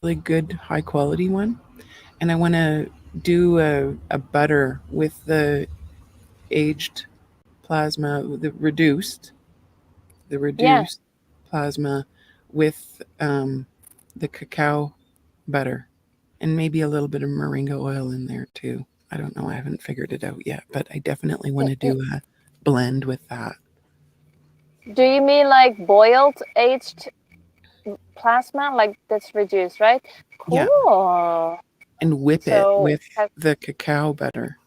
really good, high quality one. And I want to do a butter with the aged plasma, the Yeah. reduced plasma with um, the cacao butter, and maybe a little bit of moringa oil in there too. I don't know. I haven't figured it out yet, but I definitely want Mm, to mm. do a blend with that. Do you mean like boiled aged plasma, like that's reduced, right? Yeah, Cool. and whip it So, with the cacao butter,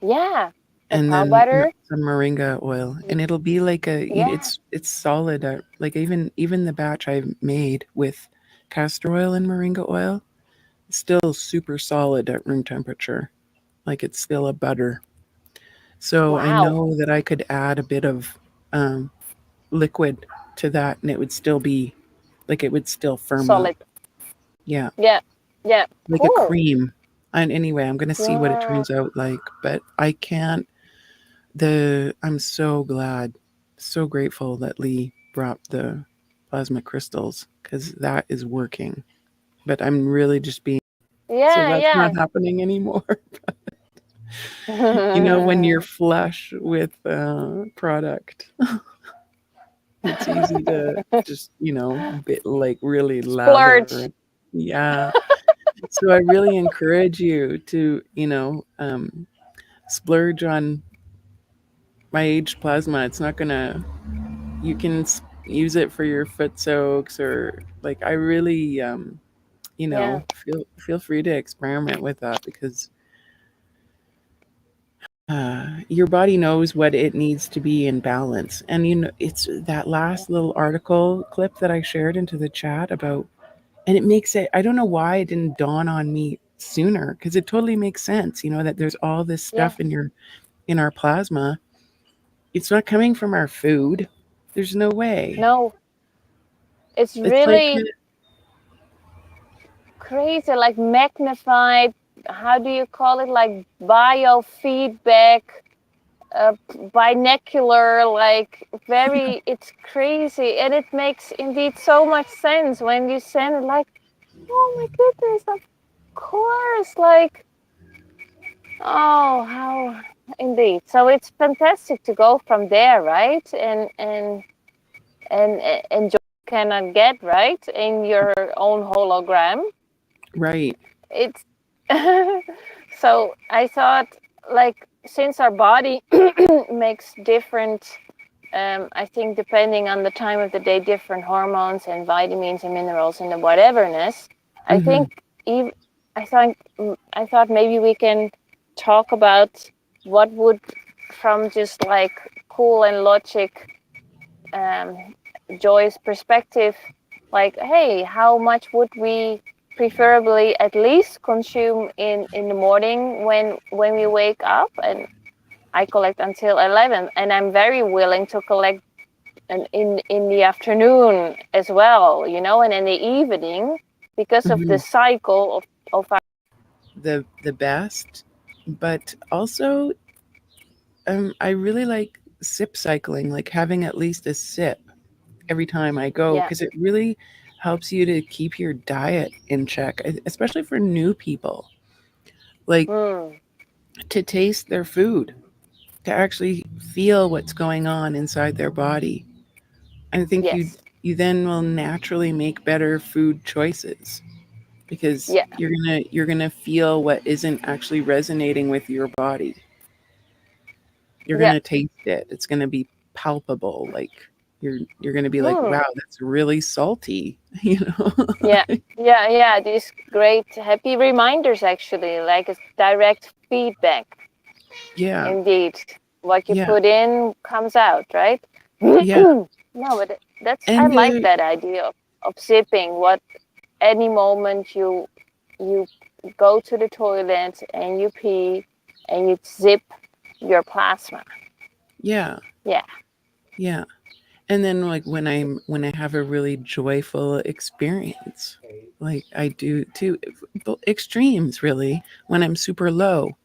yeah, and cacao then butter. some moringa oil, and it'll be like Yeah. it's solid. Like even the batch I made with castor oil and moringa oil, it's still super solid at room temperature. Like it's still a butter. So I Wow. know that I could add a bit of um, liquid to that, and it would still be like it would still firm up. Solid. Yeah, Yeah. Yeah. like a Cool. cream. And anyway, I'm gonna see what it Yeah. turns out like, but I can't. I'm so glad, so grateful that Lee brought the plasma crystals because that is working. But I'm really just being so Yeah. that's not Yeah. happening anymore. You know, when you're flush with product, it's easy to just, bit like really lather it. Splurge. Yeah. So I really encourage you to, splurge on my aged plasma. It's not gonna, you can use it for your foot soaks or like I really, Yeah. feel free to experiment with that because your body knows what it needs to be in balance. And it's that last little article clip that I shared into the chat about, and it makes it. I don't know why it didn't dawn on me sooner because it totally makes sense. That there's all this Yeah. stuff in our plasma. It's not coming from our food. There's no way. No, it's It's like really crazy, like magnified. How do you call it? Like biofeedback, uh, binocular, like very. It's crazy, and it makes indeed so much sense when you send it. Like, oh my goodness, of course, like, oh, how indeed. So it's fantastic to go from there, right? And you cannot get right in your own hologram. right. It's so I thought, like, since our body makes different, I think depending on the time of the day, different hormones and vitamins and minerals and the whateverness. I Mm-hmm. think even I thought maybe we can talk about what would, from just like cool and logic, um, Joy's perspective, like, hey, how much would we preferably at least consume in the morning when we wake up? And I collect until 11, and I'm very willing to collect in the afternoon as well, and in the evening, because of Mm-hmm. the cycle of our. The best, but also I really like sip cycling, like having at least a sip every time I go, Yeah. because it really helps you to keep your diet in check, especially for new people. Like Mm, to taste their food, to actually feel what's going on inside their body. I think you yes. you then will naturally make better food choices because Yeah. you're gonna feel what isn't actually resonating with your body. You're Yeah. gonna taste it. It's gonna be palpable. Like you're gonna be like, Mm, wow, that's really salty. yeah. Yeah. Yeah. These great happy reminders, actually, like it's direct feedback. Yeah, Indeed, what you yeah, put in comes out, right? yeah. No, but that's, I And like that idea of zipping. What any moment you go to the toilet and you pee and you zip your plasma. yeah, Yeah, yeah. And then like when I have a really joyful experience, like I do too, extremes really, when I'm super low.